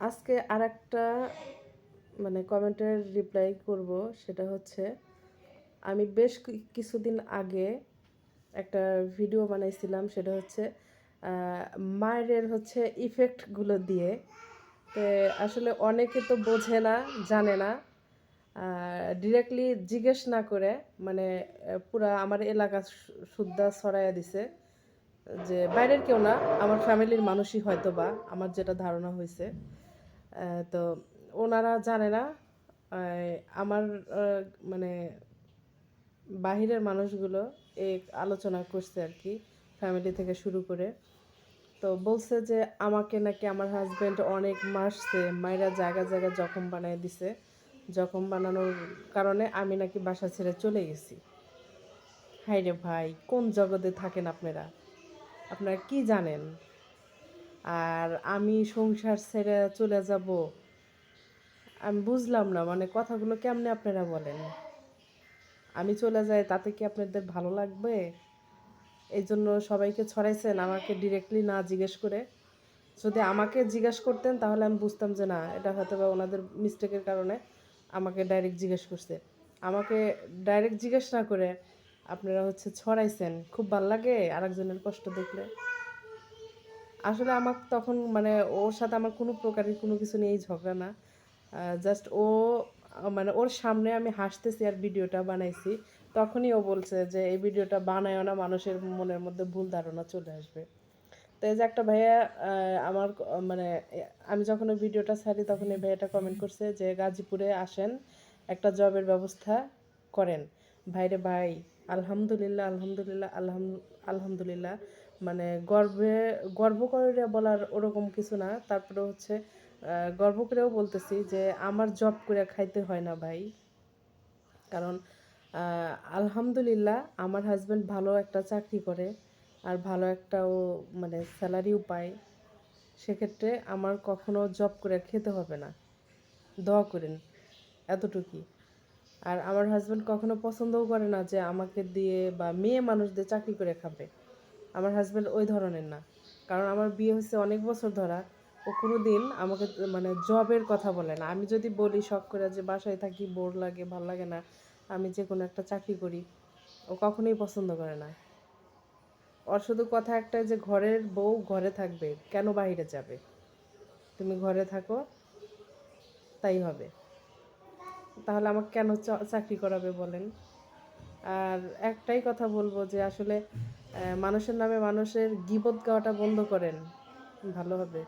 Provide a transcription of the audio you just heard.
আজকে আরেকটা কমেন্টের রিপ্লাই করব। সেটা হচ্ছে, আমি বেশ কিছুদিন আগে একটা ভিডিও বানাইছিলাম। সেটা হচ্ছে মায়ের হচ্ছে ইফেক্টগুলো দিয়ে। তো আসলে অনেকে তো বোঝে না, জানে না, ডিরেক্টলি জিজ্ঞেস না করে পুরা আমার এলাকা সুদ্ধা ছড়াইয়া দিছে, যে বাইরের কেউ না, আমার ফ্যামিলির মানুষই হয়তো বা, আমার যেটা ধারণা হয়েছে। তো ওনারা জানে না, আমার মানে বাহিরের মানুষগুলো এই আলোচনা করছে আর কি, ফ্যামিলি থেকে শুরু করে। তো বলছে যে আমাকে নাকি আমার হাজব্যান্ড অনেক মারছে, মায়েরা জায়গা জায়গা জখম বানিয়ে দিছে, জখম বানানোর কারণে আমি নাকি বাসা ছেড়ে চলে গেছি। হাই রে ভাই, কোন জগতে থাকেন আপনারা? আপনারা কি জানেন? আর আমি সংসার ছেড়ে চলে যাব? আমি বুঝলাম না, কথাগুলো কেমনে আপনারা বলেন? আমি চলে যাই তাতে কি আপনাদের ভালো লাগবে? এই জন্য সবাইকে ছড়াইছেন আমাকে ডিরেক্টলি না জিজ্ঞেস করে? যদি আমাকে জিজ্ঞেস করতেন তাহলে আমি বুঝতাম যে না, এটা হয়তো বা ওনাদের মিস্টেকের কারণে আমাকে ডাইরেক্ট জিজ্ঞেস করছে। আমাকে ডাইরেক্ট জিজ্ঞেস না করে আপনারা হচ্ছে ছড়াইছেন। খুব ভাল লাগে আরেকজনের কষ্ট দেখলে। আসলে আমার তখন ওর সাথে আমার কোনো প্রকারের কোনো কিছু নিয়েই ঝগড়া না। জাস্ট ও ওর সামনে আমি হাসতেছি আর ভিডিওটা বানাইছি, তখনই ও বলছে যে এই ভিডিওটা বানায়ও না, মানুষের মনের মধ্যে ভুল ধারণা চলে আসবে। তো এই যে একটা ভাইয়া আমার আমি যখন ওই ভিডিওটা ছাড়ি তখন এই ভাইয়াটা কমেন্ট করছে যে গাজীপুরে আসেন, একটা জবের ব্যবস্থা করেন। ভাইরে ভাই, আলহামদুলিল্লাহ আলহামদুলিল্লাহ আলহামদুলিল্লাহ, গর্বে গর্ব করে বলার ওরকম কিছু না। তারপরে হচ্ছে গর্ব করেও বলতেছি যে আমার জব করে খাইতে হয় না ভাই। কারণ আলহামদুলিল্লাহ আমার হাজব্যান্ড ভালো একটা চাকরি করে, আর ভালো একটা ও স্যালারিও পায়। সেক্ষেত্রে আমার কখনো জব করে খেতে হবে না, দোয়া করেন, এতটুকুই। আর আমার হাজব্যান্ড কখনো পছন্দও করে না যে আমাকে দিয়ে বা মেয়ে মানুষদের চাকরি করে খাবে। আমার হাজব্যান্ড ওই ধরনের না। কারণ আমার বিয়ে হয়েছে অনেক বছর ধরা, ও কোনো দিন আমাকে জবের কথা বলে না। আমি যদি বলি শখ করে যে বাসায় থাকি, বোর লাগে, ভাল লাগে না, আমি যে কোনো একটা চাকরি করি, ও কখনোই পছন্দ করে না। ওর শুধু কথা একটাই যে ঘরের বউ ঘরে থাকবে, কেন বাইরে যাবে? তুমি ঘরে থাকো, তাই হবে। তাহলে আমাকে কেন চাকরি করাবে বলেন? আর একটাই কথা বলবো যে আসলে মানুষের নামে মানুষের গীবত গাওয়াটা বন্ধ করেন, ভালো হবে।